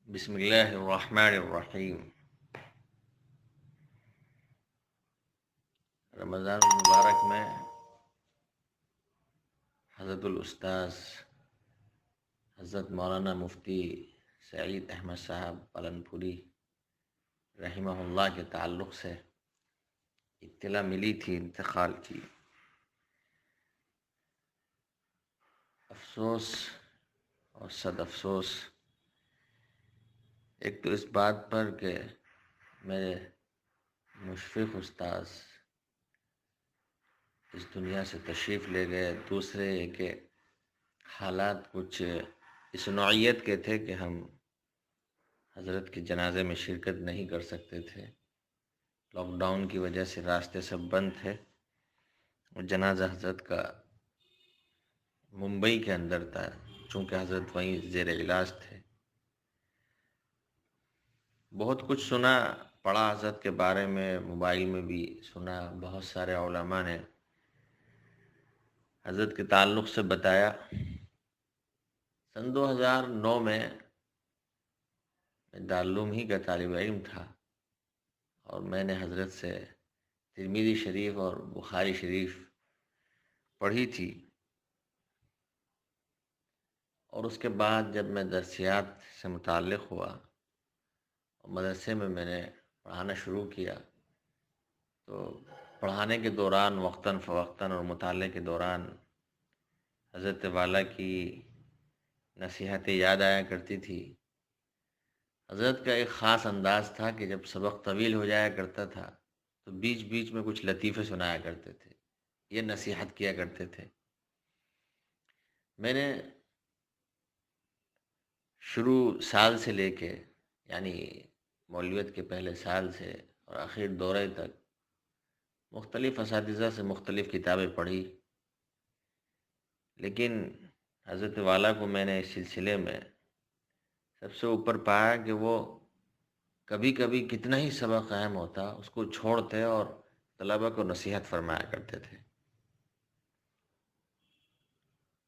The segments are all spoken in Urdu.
بسم اللہ الرحمن الرحیم۔ رمضان المبارک میں حضرت الاستاذ حضرت مولانا مفتی سعید احمد صاحب پالنپوری رحمہ اللہ کے تعلق سے اطلاع ملی تھی انتقال کی۔ افسوس اور صد افسوس، ایک تو اس بات پر کہ میرے مشفق استاذ اس دنیا سے تشریف لے گئے، دوسرے یہ کہ حالات کچھ اس نوعیت کے تھے کہ ہم حضرت کے جنازے میں شرکت نہیں کر سکتے تھے۔ لاک ڈاؤن کی وجہ سے راستے سب بند تھے اور جنازہ حضرت کا ممبئی کے اندر تھا، چونکہ حضرت وہیں زیر علاج تھے۔ بہت کچھ سنا پڑھا حضرت کے بارے میں، موبائل میں بھی سنا، بہت سارے علماء نے حضرت کے تعلق سے بتایا۔ سن 2009 میں دارالعلوم ہی کا طالب علم تھا اور میں نے حضرت سے ترمذی شریف اور بخاری شریف پڑھی تھی، اور اس کے بعد جب میں درسیات سے متعلق ہوا اور مدرسے میں نے پڑھانا شروع کیا، تو پڑھانے کے دوران وقتاً فوقتاً اور مطالعے کے دوران حضرت والا کی نصیحتیں یاد آیا کرتی تھی۔ حضرت کا ایک خاص انداز تھا کہ جب سبق طویل ہو جایا کرتا تھا تو بیچ بیچ میں کچھ لطیفے سنایا کرتے تھے، یہ نصیحت کیا کرتے تھے۔ میں نے شروع سال سے لے کے، یعنی مولویت کے پہلے سال سے اور آخر دورے تک مختلف اساتذہ سے مختلف کتابیں پڑھی، لیکن حضرت والا کو میں نے اس سلسلے میں سب سے اوپر پایا کہ وہ کبھی کبھی کتنا ہی سبق اہم ہوتا اس کو چھوڑتے اور طلبہ کو نصیحت فرمایا کرتے تھے۔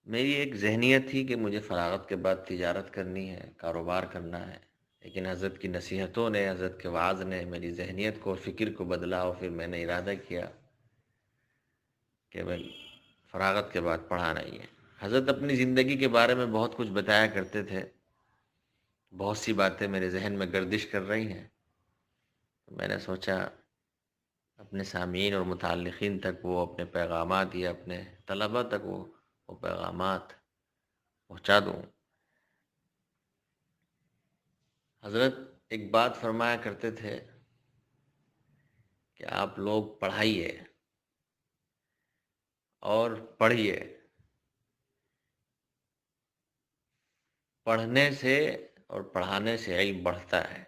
میری ایک ذہنیت تھی کہ مجھے فراغت کے بعد تجارت کرنی ہے، کاروبار کرنا ہے، لیکن حضرت کی نصیحتوں نے، حضرت کے وعظ نے میری ذہنیت کو، فکر کو بدلا، اور پھر میں نے ارادہ کیا کہ میں فراغت کے بعد پڑھانا ہی ہے۔ حضرت اپنی زندگی کے بارے میں بہت کچھ بتایا کرتے تھے، بہت سی باتیں میرے ذہن میں گردش کر رہی ہیں، تو میں نے سوچا اپنے سامعین اور متعلقین تک وہ اپنے پیغامات، یا اپنے طلبہ تک وہ پیغامات پہنچا دوں۔ حضرت ایک بات فرمایا کرتے تھے کہ آپ لوگ پڑھائیے اور پڑھیے، پڑھنے سے اور پڑھانے سے علم بڑھتا ہے۔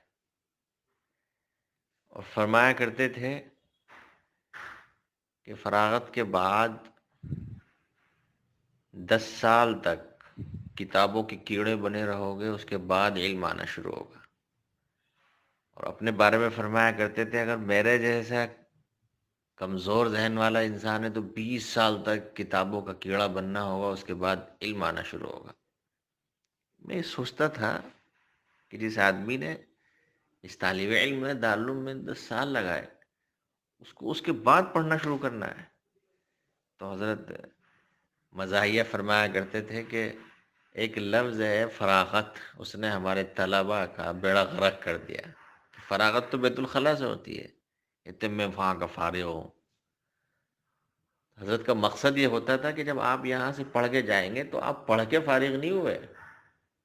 اور فرمایا کرتے تھے کہ فراغت کے بعد 10 سال تک کتابوں کے کیڑے بنے رہو گے، اس کے بعد علم آنا شروع ہوگا۔ اور اپنے بارے میں فرمایا کرتے تھے اگر میرے جیسا کمزور ذہن والا انسان ہے تو 20 سال تک کتابوں کا کیڑا بننا ہوگا، اس کے بعد علم آنا شروع ہوگا۔ میں سوچتا تھا کہ جس آدمی نے، اس طالب علم نے دارالعلوم میں 10 سال لگائے، اس کو اس کے بعد پڑھنا شروع کرنا ہے، تو حضرت مزاحیہ فرمایا کرتے تھے کہ ایک لفظ ہے فراغت، اس نے ہمارے طلبہ کا بیڑا غرق کر دیا۔ فراغت تو بیت الخلاء سے ہوتی ہے، اتنے میں وہاں کا فارغ ہوں۔ حضرت کا مقصد یہ ہوتا تھا کہ جب آپ یہاں سے پڑھ کے جائیں گے تو آپ پڑھ کے فارغ نہیں ہوئے،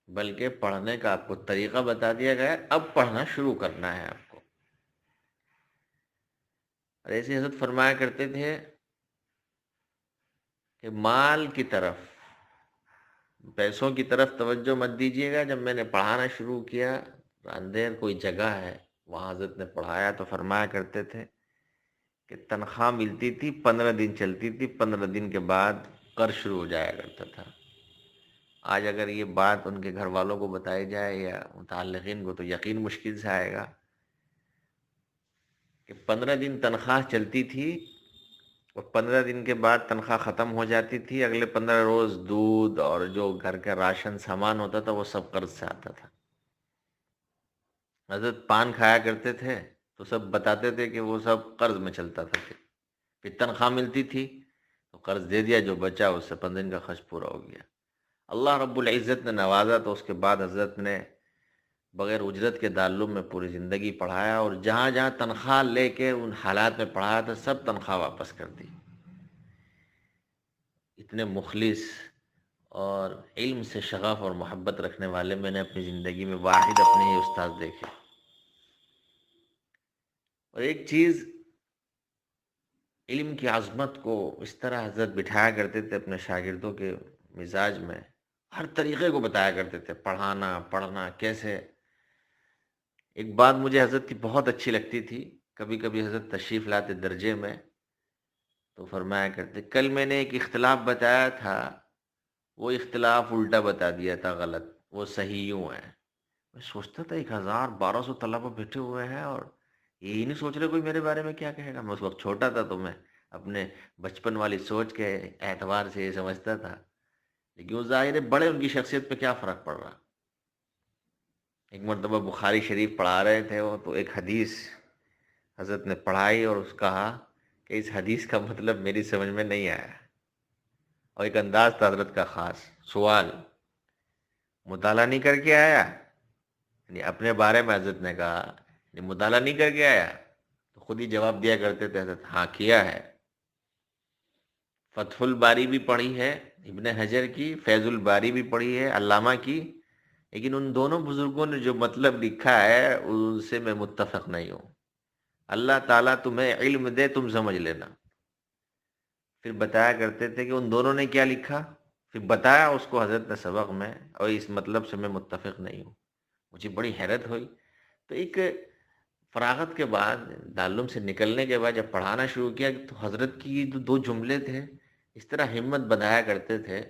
بلکہ پڑھنے کا آپ کو طریقہ بتا دیا گیا، اب پڑھنا شروع کرنا ہے آپ کو۔ اور ایسے حضرت فرمایا کرتے تھے کہ مال کی طرف، پیسوں کی طرف توجہ مت دیجیے گا۔ جب میں نے پڑھانا شروع کیا، اندھیر کوئی جگہ ہے وہاں حضرت نے پڑھایا، تو فرمایا کرتے تھے کہ تنخواہ ملتی تھی، 15 دن چلتی تھی، 15 دن کے بعد قرض شروع ہو جایا کرتا تھا۔ آج اگر یہ بات ان کے گھر والوں کو بتائی جائے یا متعلقین کو تو یقین مشکل سے آئے گا کہ 15 دن تنخواہ چلتی تھی اور 15 دن کے بعد تنخواہ ختم ہو جاتی تھی، اگلے 15 روز دودھ اور جو گھر کا راشن سامان ہوتا تھا وہ سب قرض سے آتا تھا۔ حضرت پان کھایا کرتے تھے تو سب بتاتے تھے کہ وہ سب قرض میں چلتا تھا، پھر تنخواہ ملتی تھی تو قرض دے دیا، جو بچا اس سے 15 دن کا خرچ پورا ہو گیا۔ اللہ رب العزت نے نوازا تو اس کے بعد حضرت نے بغیر اجرت کے دارالعلوم میں پوری زندگی پڑھایا، اور جہاں جہاں تنخواہ لے کے ان حالات میں پڑھایا تھا سب تنخواہ واپس کر دی۔ اتنے مخلص اور علم سے شغف اور محبت رکھنے والے میں نے اپنی زندگی میں واحد اپنے ہی استاد دیکھے۔ اور ایک چیز، علم کی عظمت کو اس طرح حضرت بٹھایا کرتے تھے اپنے شاگردوں کے مزاج میں، ہر طریقے کو بتایا کرتے تھے، پڑھانا پڑھنا کیسے۔ ایک بات مجھے حضرت کی بہت اچھی لگتی تھی، کبھی کبھی حضرت تشریف لاتے درجے میں تو فرمایا کرتے، کل میں نے ایک اختلاف بتایا تھا، وہ اختلاف الٹا بتا دیا تھا، غلط، وہ صحیح یوں ہے۔ میں سوچتا تھا 1200 طلبہ بیٹھے ہوئے ہیں اور یہی نہیں سوچ رہے کوئی میرے بارے میں کیا کہے گا۔ میں اس وقت چھوٹا تھا تو میں اپنے بچپن والی سوچ کے اعتبار سے یہ سمجھتا تھا، لیکن وہ ظاہر ہے بڑے ان کی شخصیت پہ کیا فرق پڑ رہا۔ ایک مرتبہ بخاری شریف پڑھا رہے تھے وہ، تو ایک حدیث حضرت نے پڑھائی اور اس کہا کہ اس حدیث کا مطلب میری سمجھ میں نہیں آیا، اور ایک انداز تھا حضرت کا خاص۔ سوال، مطالعہ نہیں کر کے آیا؟ یعنی اپنے بارے میں حضرت نے کہا، یعنی مطالعہ نہیں کر کے آیا؟ تو خود ہی جواب دیا کرتے تھے حضرت، ہاں کیا ہے، فتح الباری بھی پڑھی ہے ابن حجر کی، فیض الباری بھی پڑھی ہے علامہ کی، لیکن ان دونوں بزرگوں نے جو مطلب لکھا ہے ان سے میں متفق نہیں ہوں۔ اللہ تعالیٰ تمہیں علم دے، تم سمجھ لینا۔ پھر بتایا کرتے تھے کہ ان دونوں نے کیا لکھا، پھر بتایا اس کو حضرت نے سبق میں، اور اس مطلب سے میں متفق نہیں ہوں۔ مجھے بڑی حیرت ہوئی۔ تو ایک فراغت کے بعد، دارالعلوم سے نکلنے کے بعد جب پڑھانا شروع کیا تو حضرت کی جو 2 جملے تھے اس طرح ہمت بندھایا کرتے تھے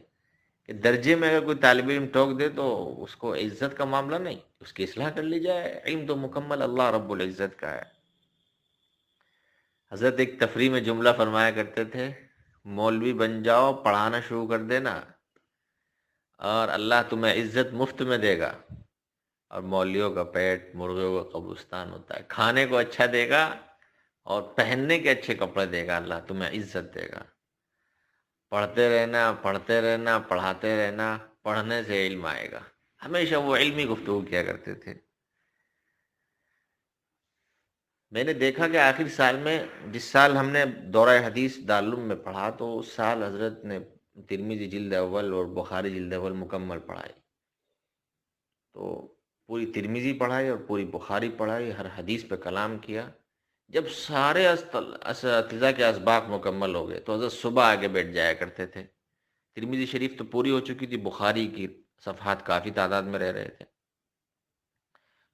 کہ درجے میں اگر کوئی طالب علم ٹوک دے تو اس کو عزت کا معاملہ نہیں، اس کی اصلاح کر لی جائے، علم تو مکمل اللہ رب العزت کا ہے۔ حضرت ایک تفریح میں جملہ فرمایا کرتے تھے، مولوی بن جاؤ، پڑھانا شروع کر دینا، اور اللہ تمہیں عزت مفت میں دے گا، اور مولویوں کا پیٹ مرغیوں کا قبرستان ہوتا ہے، کھانے کو اچھا دے گا اور پہننے کے اچھے کپڑے دے گا، اللہ تمہیں عزت دے گا۔ پڑھتے رہنا، پڑھتے رہنا، پڑھاتے رہنا، پڑھنے سے علم آئے گا۔ ہمیشہ وہ علمی گفتگو کیا کرتے تھے۔ میں نے دیکھا کہ آخر سال میں، جس سال ہم نے دورہ حدیث دارالعلوم میں پڑھا، تو اس سال حضرت نے ترمذی جلد اول اور بخاری جلد اول مکمل پڑھائی، تو پوری ترمذی پڑھائی اور پوری بخاری پڑھائی، ہر حدیث پہ کلام کیا۔ جب سارے اساتذہ کے اسباق مکمل ہو گئے تو حضرت صبح آگے بیٹھ جایا کرتے تھے۔ ترمذی شریف تو پوری ہو چکی تھی، بخاری کی صفحات کافی تعداد میں رہ رہے تھے۔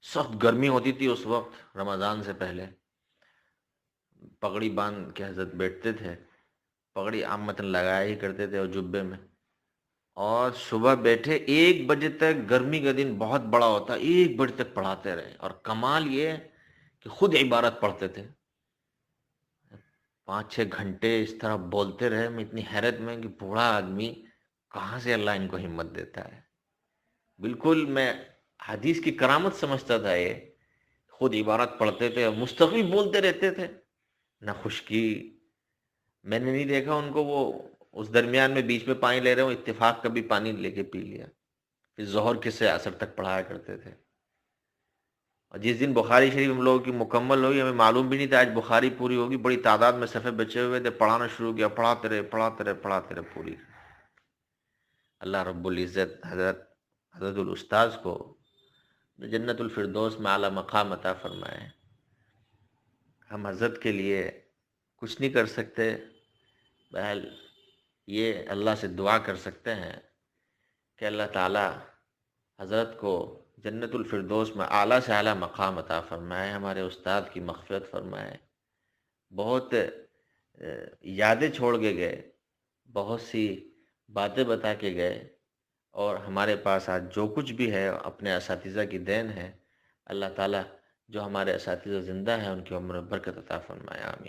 سخت گرمی ہوتی تھی اس وقت، رمضان سے پہلے، پگڑی باندھ کے حضرت بیٹھتے تھے، پگڑی عامتاً لگایا ہی کرتے تھے اور جبے میں، اور صبح بیٹھے 1 بجے تک، گرمی کا دن بہت بڑا ہوتا، 1 بجے تک پڑھاتے رہے، اور کمال یہ کہ خود عبارت پڑھتے تھے، 5-6 گھنٹے اس طرح بولتے رہے۔ میں اتنی حیرت میں کہ بوڑھا آدمی، کہاں سے اللہ ان کو ہمت دیتا ہے۔ بالکل میں حدیث کی کرامت سمجھتا تھا یہ، خود عبارت پڑھتے تھے اور مستقل بولتے رہتے تھے، نہ خشکی۔ میں نے نہیں دیکھا ان کو وہ اس درمیان میں بیچ میں پانی لے رہے ہوں، اتفاق کبھی پانی لے کے پی لیا۔ پھر ظہر کسے عصر تک پڑھایا کرتے تھے، اور جس دن بخاری شریف ہم لوگوں کی مکمل ہوئی، ہمیں معلوم بھی نہیں تھا آج بخاری پوری ہوگی، بڑی تعداد میں صفحے بچے ہوئے تھے، پڑھانا شروع کیا، پڑھاتے رہے پڑھاتے رہے پڑھاتے رہے پوری۔ اللہ رب العزت حضرت الاستاذ کو جنت الفردوس میں اعلیٰ مقام عطا فرمائے۔ ہم حضرت کے لیے کچھ نہیں کر سکتے، بہرحال یہ اللہ سے دعا کر سکتے ہیں کہ اللہ تعالی حضرت کو جنت الفردوس میں اعلیٰ سے اعلیٰ مقام عطا فرمائے، ہمارے استاد کی مغفرت فرمائے۔ بہت یادیں چھوڑ کے گئے، بہت سی باتیں بتا کے گئے، اور ہمارے پاس آج جو کچھ بھی ہے اپنے اساتذہ کی دین ہے۔ اللہ تعالیٰ جو ہمارے اساتذہ زندہ ہیں ان کی عمر میں برکت عطا فرمائے، آمین۔